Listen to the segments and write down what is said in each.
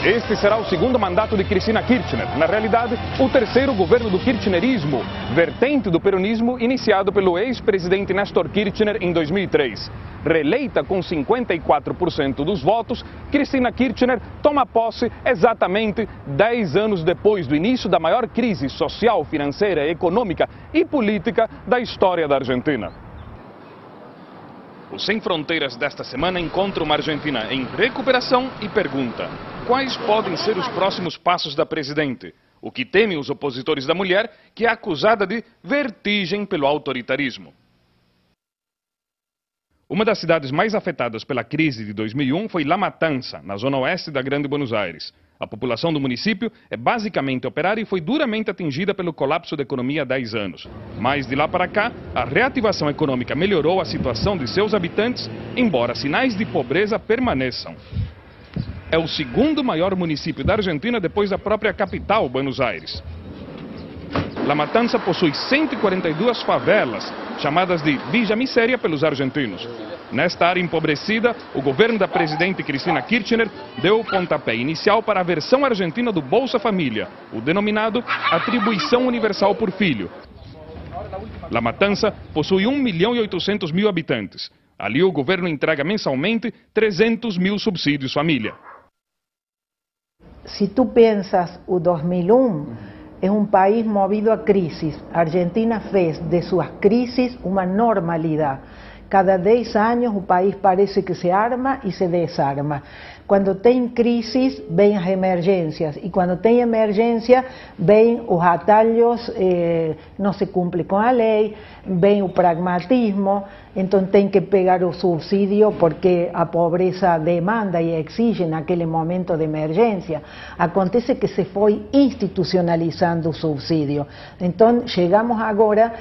Este será o segundo mandato de Cristina Kirchner. Na realidade, o terceiro governo do kirchnerismo, vertente do peronismo iniciado pelo ex-presidente Néstor Kirchner em 2003. Reeleita com 54% dos votos, Cristina Kirchner toma posse exatamente 10 anos depois do início da maior crise social, financeira, econômica e política da história da Argentina. O Sem Fronteiras desta semana encontra uma Argentina em recuperação e pergunta: quais podem ser os próximos passos da presidente? O que temem os opositores da mulher, que é acusada de vertigem pelo autoritarismo. Uma das cidades mais afetadas pela crise de 2001 foi La Matança, na zona oeste da Grande Buenos Aires. A população do município é basicamente operária e foi duramente atingida pelo colapso da economia há 10 anos. Mas de lá para cá, a reativação econômica melhorou a situação de seus habitantes, embora sinais de pobreza permaneçam. É o segundo maior município da Argentina depois da própria capital, Buenos Aires. La Matança possui 142 favelas, chamadas de Villa Miséria pelos argentinos. Nesta área empobrecida, o governo da presidente Cristina Kirchner deu o pontapé inicial para a versão argentina do Bolsa Família, o denominado Atribuição Universal por Filho. La Matança possui 1.800.000 habitantes. Ali o governo entrega mensalmente 300.000 subsídios família. Se tu pensas o 2001... es un país movido a crisis. Argentina fez de sus crisis una normalidad. Cada 10 años o país parece que se arma y se desarma. Cuando tem crisis, ven as emergências. E quando tem emergência, vem os atalhos, não se cumpre com a lei, vem o pragmatismo, então tem que pegar o subsídio porque a pobreza demanda e exige naquele momento de emergência. Acontece que se foi institucionalizando o subsídio. Então chegamos agora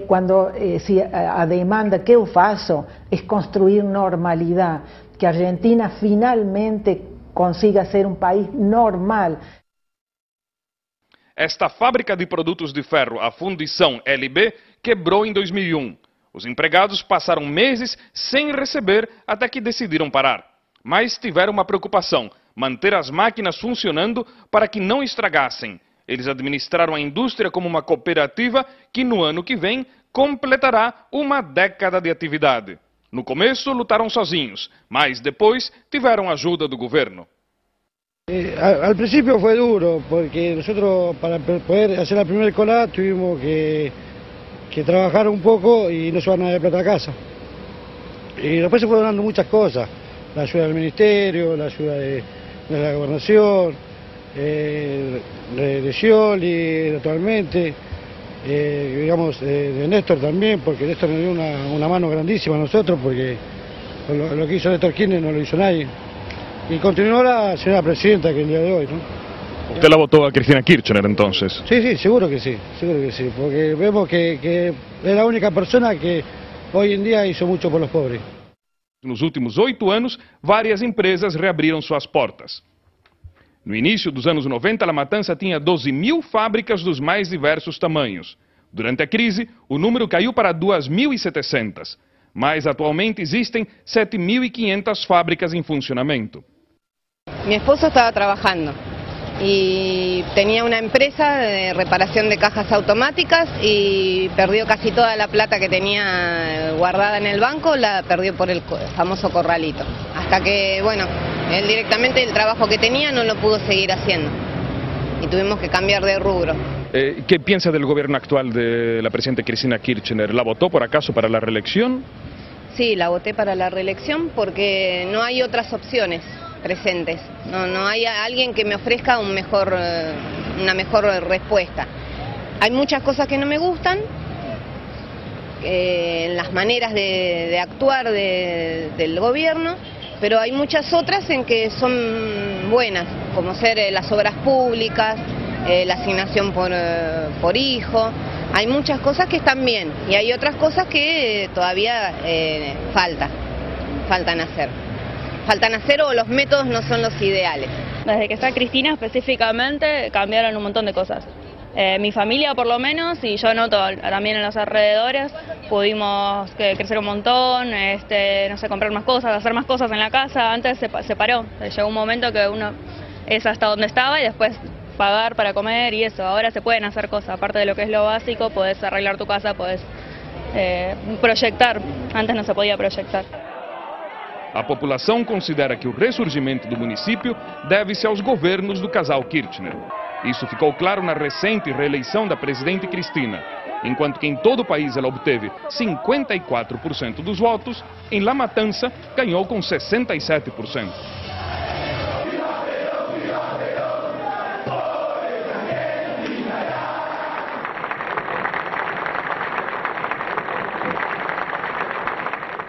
quando se a demanda que eu faço é construir normalidade, que a Argentina finalmente consiga ser um país normal. Esta fábrica de produtos de ferro, a Fundição LB, quebrou em 2001. Os empregados passaram meses sem receber até que decidiram parar. Mas tiveram uma preocupação: manter as máquinas funcionando para que não estragassem. Eles administraram a indústria como uma cooperativa que no ano que vem completará uma década de atividade. No começo lutaram sozinhos, mas depois tiveram ajuda do governo. Al principio fue duro, porque nosotros para poder hacer la primera cola tuvimos que trabajar un poco y no llevar nada de plata a casa. Y después se fueron dando muchas cosas: la ayuda del ministerio, la ayuda de la gobernación, de Scioli actualmente, digamos de Néstor también, porque Néstor nos dio una mano grandísima a nosotros, porque lo que hizo Néstor Kirchner no lo hizo nadie. Y continuó la señora presidenta, que el día de hoy, ¿no? ¿Usted la votó a Cristina Kirchner entonces? Sí, seguro que sí, porque vemos que es la única persona que hoy en día hizo mucho por los pobres. Nos últimos 8 anos, várias empresas reabriram suas portas. No início dos anos 90, La Matança tinha 12.000 fábricas dos mais diversos tamanhos. Durante a crise, o número caiu para 2.700, mas atualmente existem 7.500 fábricas em funcionamento. Mi esposo estaba trabajando y tenía una empresa de reparación de cajas automáticas y perdió casi toda la plata que tenía guardada en el banco, la perdió por el famoso corralito. Hasta que, bueno, él directamente el trabajo que tenía no lo pudo seguir haciendo y tuvimos que cambiar de rubro. ¿Qué piensa del gobierno actual de la presidenta Cristina Kirchner? ¿La votó por acaso para la reelección? Sí, la voté para la reelección porque no hay otras opciones presentes. No hay alguien que me ofrezca una mejor respuesta. Hay muchas cosas que no me gustan, en las maneras de actuar del gobierno, pero hay muchas otras en que son buenas, como ser las obras públicas, la asignación por hijo. Hay muchas cosas que están bien y hay otras cosas que todavía faltan hacer o los métodos no son los ideales. Desde que está Cristina específicamente cambiaron un montón de cosas. Mi familia por lo menos, y yo noto también en los alrededores, pudimos crecer un montón, no sé, comprar más cosas, hacer más cosas en la casa. Antes se paró, llegó un momento que uno es hasta donde estaba y después pagar para comer y eso. Ahora se pueden hacer cosas, aparte de lo que es lo básico, podés arreglar tu casa, podés projetar. Antes não se podia projetar. A população considera que o ressurgimento do município deve-se aos governos do casal Kirchner. Isso ficou claro na recente reeleição da presidente Cristina. Enquanto que em todo o país ela obteve 54% dos votos, em La Matança ganhou com 67%.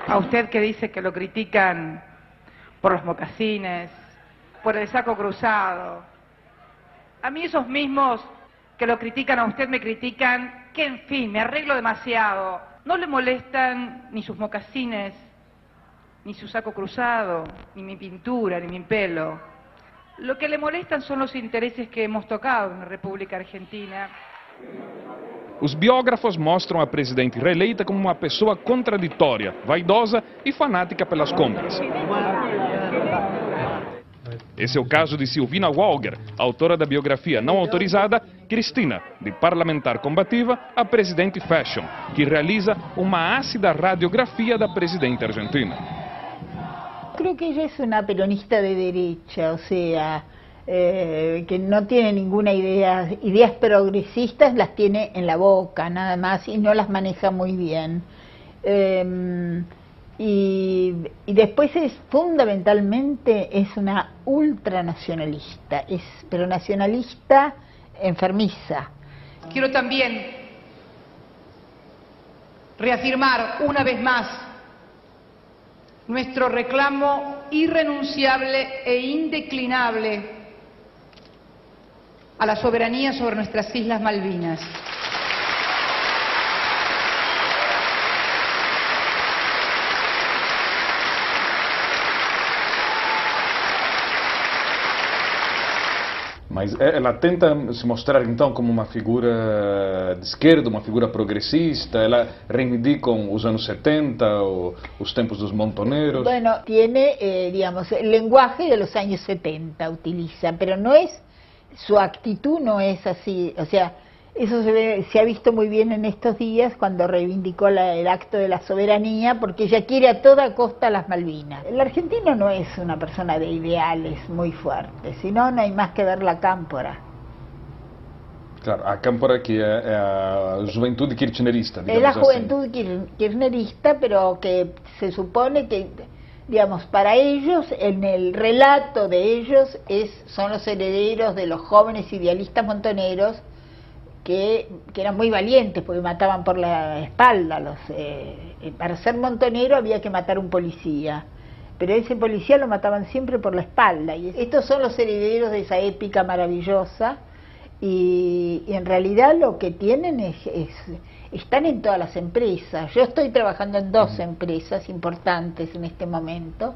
A usted que dice que lo critican por los mocasines, por el saco cruzado. A mí esos mismos que lo critican a usted me critican que, en fin, me arreglo demasiado. No le molestan ni sus mocasines, ni su saco cruzado, ni mi pintura, ni mi pelo. Lo que le molestan son los intereses que hemos tocado en la República Argentina. Os biógrafos mostram a presidente reeleita como uma pessoa contraditória, vaidosa e fanática pelas compras. Esse é o caso de Silvina Walger, autora da biografia não autorizada Cristina, de parlamentar combativa a presidente fashion, que realiza uma ácida radiografia da presidente argentina. Creo que ella es una peronista de derecha, o sea, que no tiene ninguna idea, ideas progresistas las tiene en la boca nada más y no las maneja muy bien. Y después fundamentalmente es una ultranacionalista, pero nacionalista enfermiza. Quiero también reafirmar una vez más nuestro reclamo irrenunciable e indeclinable a la soberanía sobre nuestras Islas Malvinas. Mas ela tenta se mostrar então como uma figura de esquerda, uma figura progressista, ela reivindica os anos 70, os tempos dos montoneros. Bueno, tiene, digamos, el lenguaje de los años 70 utiliza, pero no es, su actitud no es así, o sea, eso se ha visto muy bien en estos días cuando reivindicó el acto de la soberanía, porque ella quiere a toda costa las Malvinas. El argentino no es una persona de ideales muy fuertes, sino no hay más que ver la cámpora. Claro, a cámpora que é a juventude kirchnerista, digamos. Es la assim. juventud kirchnerista, pero que se supone que, digamos, para ellos, en el relato de ellos, son los herederos de los jóvenes idealistas montoneros, que eran muy valientes porque mataban por la espalda. Para ser montonero había que matar un policía, pero ese policía lo mataban siempre por la espalda. Y estos son los herederos de esa épica maravillosa y en realidad lo que tienen están en todas las empresas. Yo estoy trabajando en 2 empresas importantes en este momento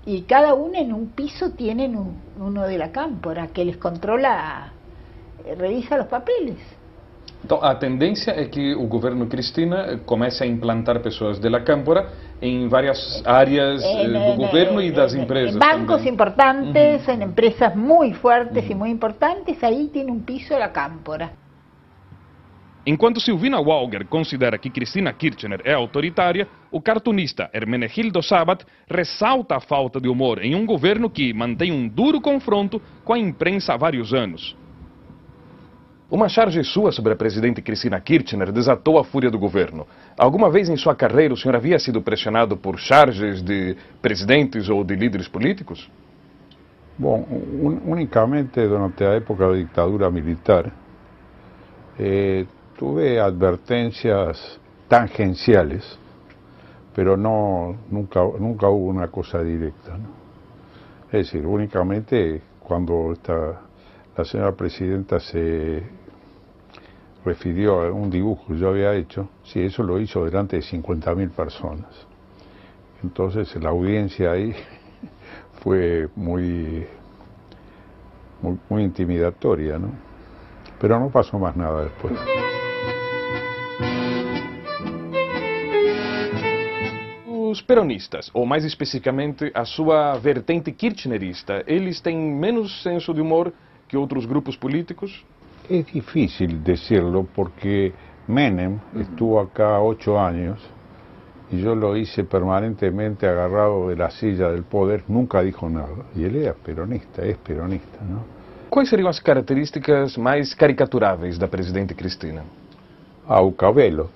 y cada una en un piso tienen uno de la cámpora que les controla, revisa los papeles. Então, a tendência é que o governo Cristina comece a implantar pessoas de la cámpora em várias áreas do governo e das empresas. En bancos importantes, en empresas muy fuertes y muy importantes, ahí tiene un piso la cámpora. Enquanto Silvina Walger considera que Cristina Kirchner é autoritária, o cartunista Hermenegildo Sabat ressalta a falta de humor em um governo que mantém um duro confronto com a imprensa há vários anos. Uma charge sua sobre a presidente Cristina Kirchner desatou a fúria do governo. Alguma vez em sua carreira o senhor havia sido pressionado por charges de presidentes ou de líderes políticos? Bom, unicamente durante a época da ditadura militar tuve advertencias tangenciales, pero nunca hubo una cosa directa, ¿no? Es decir, únicamente cuando la señora presidenta se refirió a un dibujo que yo había hecho, sí, eso lo hizo delante de 50.000 personas. Entonces la audiencia ahí fue muy intimidatoria, ¿no? Pero no pasó más nada después. os peronistas, ou mais especificamente a sua vertente kirchnerista, eles têm menos senso de humor que outros grupos políticos? Es difícil decirlo porque Menem estuvo acá 8 años y yo lo hice permanentemente agarrado de la silla del poder, nunca dijo nada. Y él era peronista, es peronista, ¿no? Quais seriam as características mais caricaturáveis da presidente Cristina? O cabello.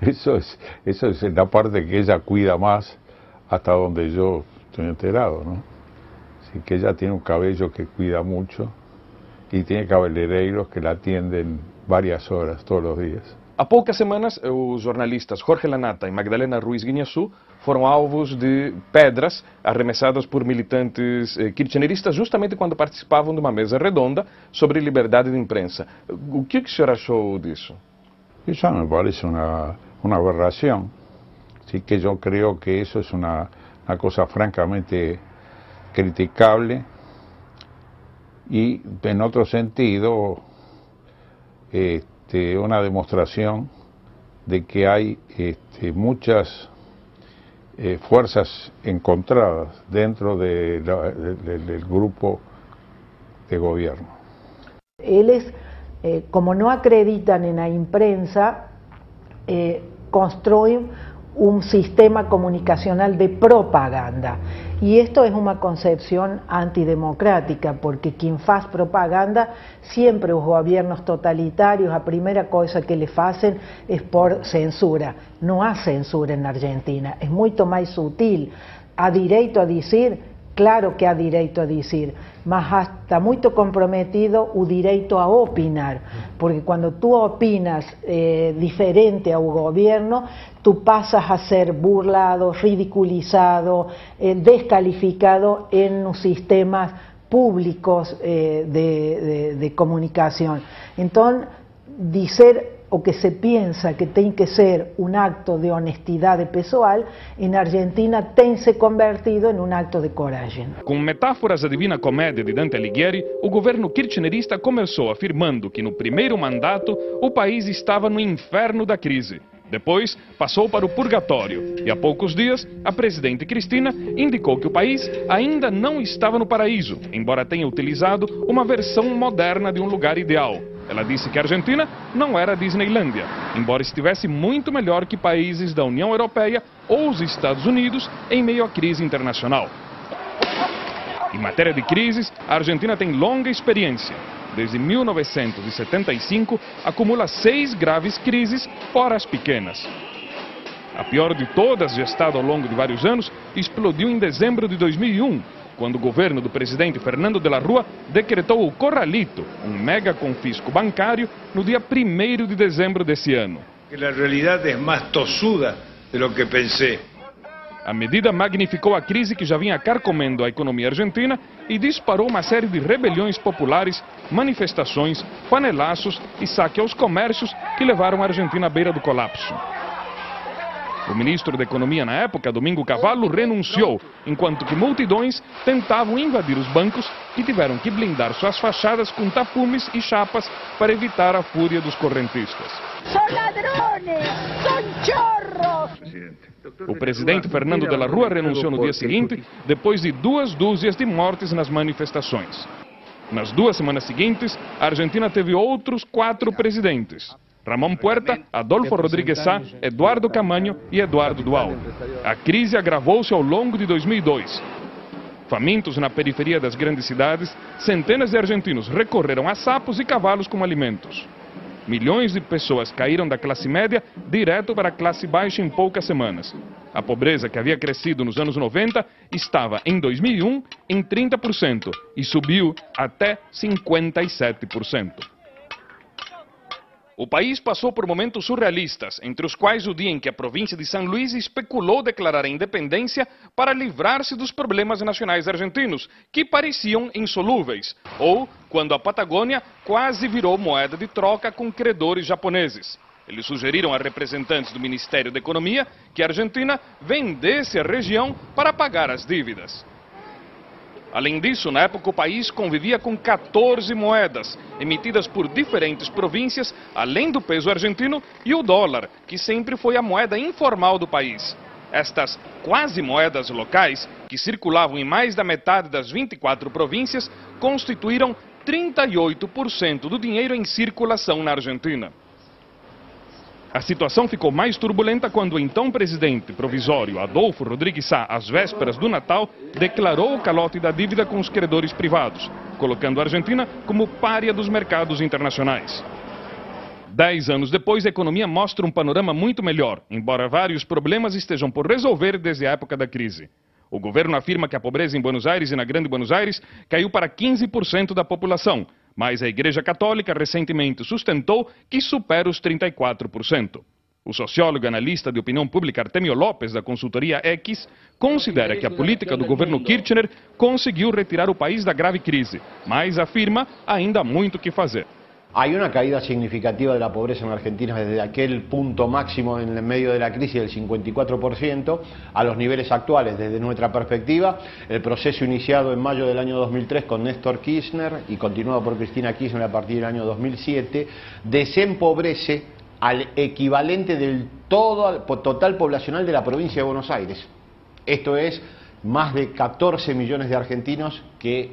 Eso es la parte que ella cuida más, hasta donde yo estoy enterado, ¿no? Así que ella tiene un cabello que cuida mucho y tiene cabeleireiros que la atienden varias horas todos los días. Há poucas semanas, os jornalistas Jorge Lanata e Magdalena Ruiz Guiñazú foram alvos de pedras arremessadas por militantes kirchneristas justamente quando participavam de uma mesa redonda sobre liberdade de imprensa. O que o senhor achou disso? Eso me parece una aberración. Así que yo creo que eso es una cosa francamente criticable y en otro sentido una demostración de que hay muchas fuerzas encontradas dentro del grupo de gobierno. Ellos, como no acreditan en la imprensa, construyen un sistema comunicacional de propaganda. Y esto es una concepción antidemocrática, porque quien hace propaganda, siempre los gobiernos totalitarios, la primera cosa que les hacen es por censura. No hay censura en Argentina, es mucho más sutil. ¿Ha derecho a decir? Claro que ha derecho a decir, mas está muy comprometido el derecho a opinar, porque cuando tú opinas diferente a un gobierno, tú pasas a ser burlado, ridiculizado, descalificado en los sistemas públicos de comunicación. Entonces, decir o que se piensa que tiene que ser un acto de honestidad pessoal, en Argentina tem se convertido en un acto de coragem. Com metáforas da Divina Comédia de Dante Alighieri, o governo kirchnerista começou afirmando que no primeiro mandato o país estava no inferno da crise. Depois, passou para o purgatório e há poucos dias, a presidente Cristina indicou que o país ainda não estava no paraíso, embora tenha utilizado uma versão moderna de um lugar ideal. Ela disse que a Argentina não era Disneylândia, embora estivesse muito melhor que países da União Europeia ou os Estados Unidos em meio à crise internacional. Em matéria de crises, a Argentina tem longa experiência. Desde 1975, acumula 6 graves crises, fora as pequenas. A pior de todas, gestada ao longo de vários anos, explodiu em dezembro de 2001, quando o governo do presidente Fernando de la Rúa decretou o Corralito, um mega confisco bancário, no dia 1º de dezembro desse ano. A realidade é mais tossuda do que pensei. A medida magnificou a crise que já vinha carcomendo a economia argentina e disparou uma série de rebeliões populares, manifestações, panelaços e saque aos comércios que levaram a Argentina à beira do colapso. O ministro da Economia na época, Domingo Cavallo, renunciou, enquanto que multidões tentavam invadir os bancos e tiveram que blindar suas fachadas com tapumes e chapas para evitar a fúria dos correntistas. São ladrões! São chorros! O presidente Fernando de la Rúa renunciou no dia seguinte, depois de 2 dúzias de mortes nas manifestações. Nas 2 semanas seguintes, a Argentina teve outros 4 presidentes: Ramón Puerta, Adolfo Rodríguez Sá, Eduardo Camaño e Eduardo Dual. A crise agravou-se ao longo de 2002. Famintos na periferia das grandes cidades, centenas de argentinos recorreram a sapos e cavalos como alimentos. Milhões de pessoas caíram da classe média direto para a classe baixa em poucas semanas. A pobreza, que havia crescido nos anos 90, estava em 2001 em 30% e subiu até 57%. O país passou por momentos surrealistas, entre os quais o dia em que a província de San Luis especulou declarar a independência para livrar-se dos problemas nacionais argentinos, que pareciam insolúveis, ou quando a Patagônia quase virou moeda de troca com credores japoneses. Eles sugeriram a representantes do Ministério da Economia que a Argentina vendesse a região para pagar as dívidas. Além disso, na época o país convivia com 14 moedas, emitidas por diferentes províncias, além do peso argentino e o dólar, que sempre foi a moeda informal do país. Estas quase moedas locais, que circulavam em mais da metade das 24 províncias, constituíram 38% do dinheiro em circulação na Argentina. A situação ficou mais turbulenta quando o então presidente provisório Adolfo Rodrigues Sá, às vésperas do Natal, declarou o calote da dívida com os credores privados, colocando a Argentina como pária dos mercados internacionais. 10 anos depois, a economia mostra um panorama muito melhor, embora vários problemas estejam por resolver desde a época da crise. O governo afirma que a pobreza em Buenos Aires e na Grande Buenos Aires caiu para 15% da população, mas a Igreja Católica recentemente sustentou que supera os 34%. O sociólogo e analista de opinião pública Artemio Lopes, da consultoria X, considera que a política do governo Kirchner conseguiu retirar o país da grave crise, mas afirma ainda há muito o que fazer. Hay una caída significativa de la pobreza en Argentina desde aquel punto máximo en el medio de la crisis del 54% a los niveles actuales. Desde nuestra perspectiva, el proceso iniciado en mayo del año 2003 con Néstor Kirchner y continuado por Cristina Kirchner a partir del año 2007, desempobrece al equivalente del total poblacional de la provincia de Buenos Aires. Esto es más de 14 millones de argentinos que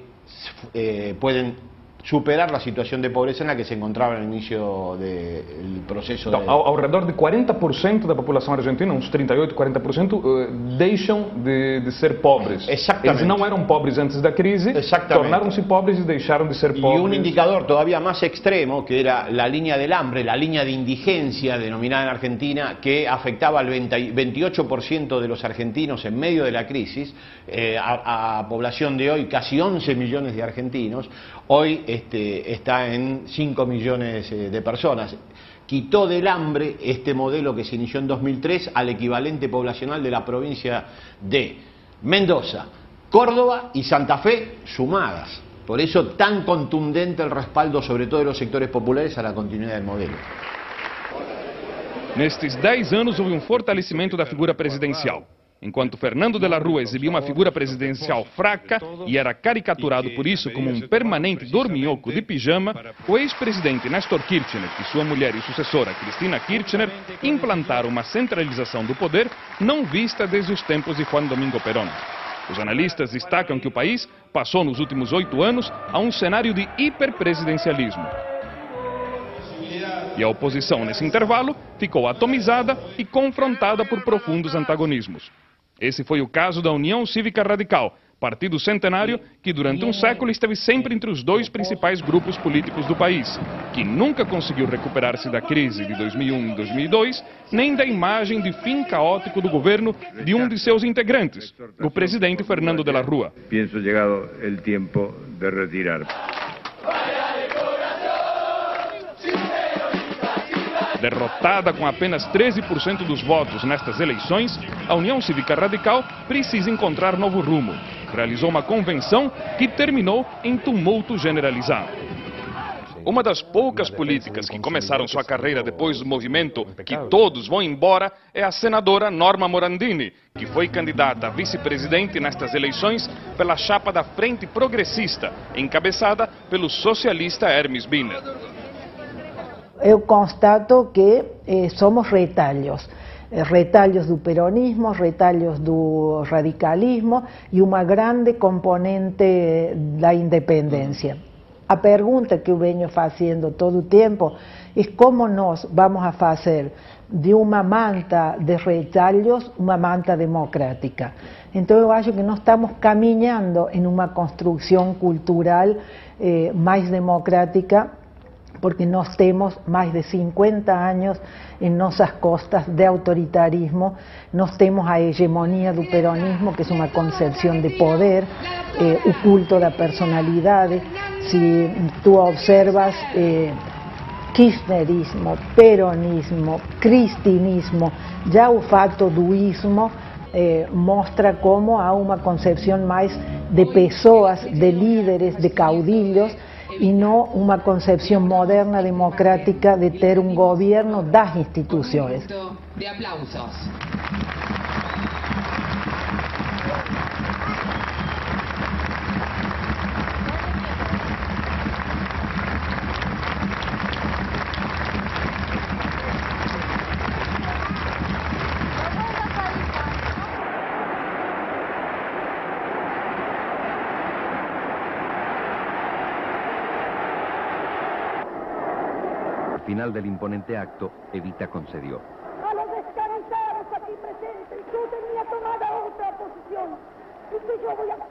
pueden superar la situación de pobreza en la que se encontraba al inicio del proceso. Ao redor de 40% da população argentina, uns 38%, 40%, deixam de ser pobres. Exactamente. Eles não eram pobres antes da crise, tornaram-se pobres e deixaram de ser pobres. Y un indicador todavía más extremo, que era la línea del hambre, la línea de indigencia denominada en Argentina, que afectaba al 28% de los argentinos en medio de la crisis, a población de hoy casi 11 millones de argentinos, hoy está en 5 millones de personas. Quitó del hambre este modelo que se inició en 2003 al equivalente poblacional de la provincia de Mendoza, Córdoba y Santa Fe sumadas. Por eso tan contundente el respaldo, sobre todo de los sectores populares, a la continuidad del modelo. Nestes 10 anos houve fortalecimento da figura presidencial. Enquanto Fernando de la Rúa exibia uma figura presidencial fraca e era caricaturado por isso como um permanente dorminhoco de pijama, o ex-presidente Néstor Kirchner e sua mulher e sucessora Cristina Kirchner implantaram uma centralização do poder não vista desde os tempos de Juan Domingo Perón. Os analistas destacam que o país passou nos últimos 8 anos a um cenário de hiperpresidencialismo. E a oposição, nesse intervalo, ficou atomizada e confrontada por profundos antagonismos. Esse foi o caso da União Cívica Radical, partido centenário que durante um século esteve sempre entre os dois principais grupos políticos do país, que nunca conseguiu recuperar-se da crise de 2001 e 2002, nem da imagem de fim caótico do governo de um de seus integrantes, o presidente Fernando de la Rúa. Pienso llegado el tiempo de retirar. Derrotada com apenas 13% dos votos nestas eleições, a União Cívica Radical precisa encontrar novo rumo. Realizou uma convenção que terminou em tumulto generalizado. Uma das poucas políticas que começaram sua carreira depois do movimento Que Todos Vão Embora é a senadora Norma Morandini, que foi candidata a vice-presidente nestas eleições pela chapa da Frente Progressista, encabeçada pelo socialista Hermes Biner. Eu constato que somos retalhos do peronismo, retalhos do radicalismo e uma grande componente da independência. A pergunta que eu venho fazendo todo o tempo é como nós vamos a fazer de uma manta de retalhos uma manta democrática. Então eu acho que nós estamos caminhando em uma construção cultural mais democrática, porque nós temos mais de 50 anos em nossas costas de autoritarismo, nós temos a hegemonia do peronismo, que é uma concepção de poder, o culto da personalidade. Se tu observas kirchnerismo, peronismo, cristinismo, já o fato do ismo mostra como há uma concepção mais de pessoas, de líderes, de caudilhos, e não uma concepção moderna, democrática, de ter um governo das instituições. De aplausos. final del imponente acto, Evita concedió. A los descansados aquí presentes, yo tenía tomada otra posición. Y que yo voy a hacer.